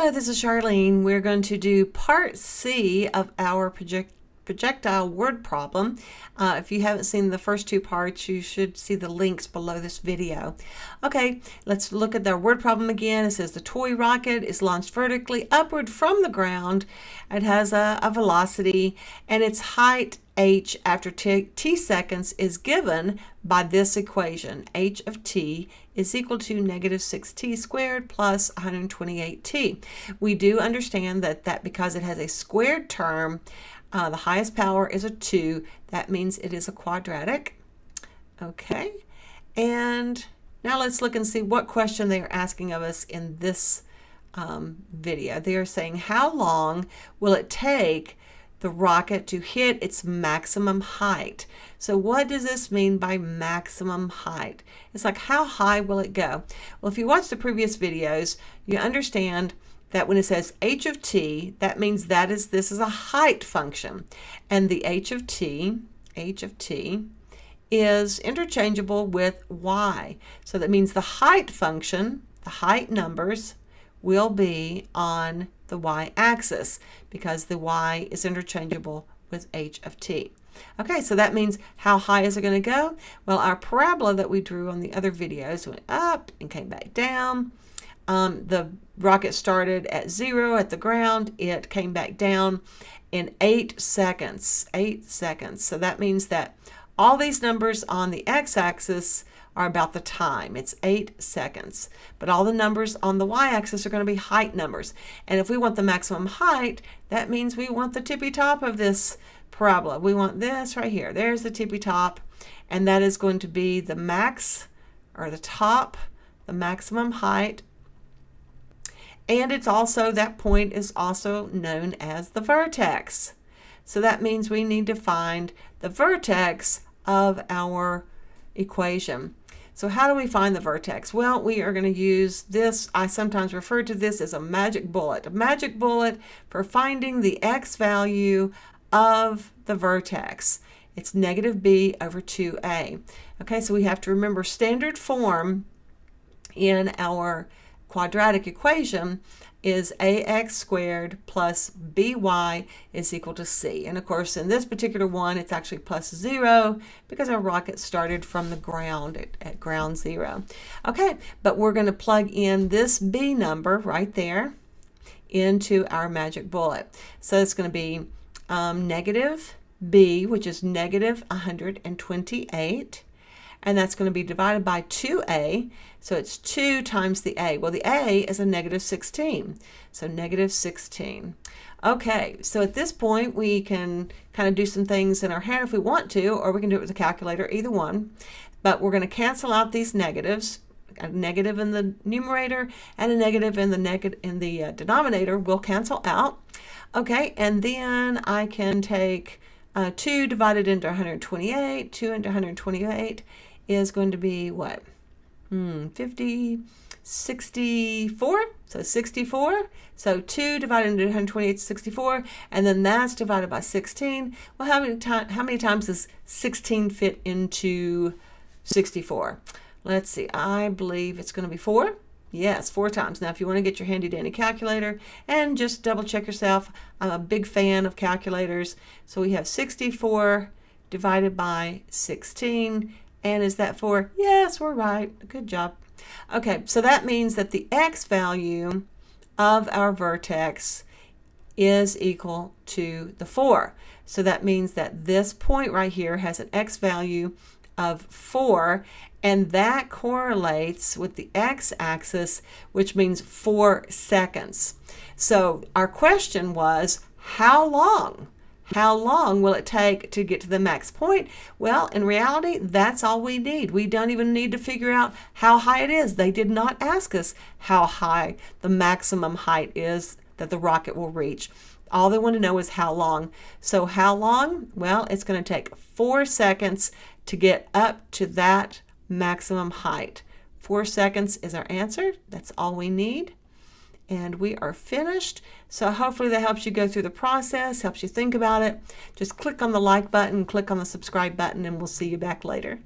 Hello, this is Charlene. We're going to do part C of our projectile word problem. If you haven't seen the first two parts, you should see the links below this video. Okay, let's look at the word problem again. It says the toy rocket is launched vertically upward from the ground. It has a velocity, and its height h after t seconds is given by this equation. H of t is equal to negative 6t squared plus 128t. We do understand that because it has a squared term, the highest power is a 2. That means it is a quadratic. Okay, and now let's look and see what question they are asking of us in this video. They are saying, how long will it take the rocket to hit its maximum height? So what does this mean by maximum height? It's like, how high will it go? Well, if you watch the previous videos, you understand that when it says h of t, that means this is a height function. And the h of t is interchangeable with y. So that means the height function, the height numbers, will be on the y-axis because the y is interchangeable with h of t. Okay, so that means how high is it going to go? Well, our parabola that we drew on the other videos went up and came back down. The rocket started at 0 at the ground. It came back down in 8 seconds. 8 seconds. So that means that all these numbers on the x-axis are about the time. It's 8 seconds. But all the numbers on the y-axis are going to be height numbers. And if we want the maximum height, that means we want the tippy top of this parabola. We want this right here. There's the tippy top. And that is going to be the max, or the top, the maximum height. And it's also, that point is also known as the vertex. So that means we need to find the vertex of our equation. So how do we find the vertex? Well, we are going to use this. I sometimes refer to this as a magic bullet. A magic bullet for finding the x value of the vertex. It's negative b over 2a. Okay, so we have to remember standard form in our quadratic equation is ax squared plus by is equal to c. And of course, in this particular one, it's actually plus 0 because our rocket started from the ground at ground 0. Okay, but we're going to plug in this b number right there into our magic bullet. So it's going to be negative b, which is negative 128. And that's going to be divided by 2a, so it's 2 times the a. Well, the a is a negative 16, so negative 16. Okay, so at this point, we can kind of do some things in our hand if we want to, or we can do it with a calculator, either one. But we're going to cancel out these negatives. A negative in the numerator and a negative in the denominator will cancel out. Okay, and then I can take 2 divided into 128, 2 into 128 is going to be what? 64, so 64. So 2 divided into 128 is 64, and then that's divided by 16. Well, how many times does 16 fit into 64? Let's see, I believe it's going to be 4. Yes, 4 times. Now, if you want to get your handy dandy calculator and just double check yourself, I'm a big fan of calculators. So we have 64 divided by 16. And is that 4? Yes, we're right. Good job. Okay, so that means that the x value of our vertex is equal to the 4. So that means that this point right here has an x value of 4, and that correlates with the x-axis, which means 4 seconds. So our question was, how long? How long will it take to get to the max point? Well, in reality, that's all we need. We don't even need to figure out how high it is. They did not ask us how high the maximum height is that the rocket will reach. All they want to know is how long. So how long? Well, it's going to take 4 seconds to get up to that maximum height. 4 seconds is our answer. That's all we need. And we are finished. So hopefully that helps you go through the process, helps you think about it. Just click on the like button, click on the subscribe button, and we'll see you back later.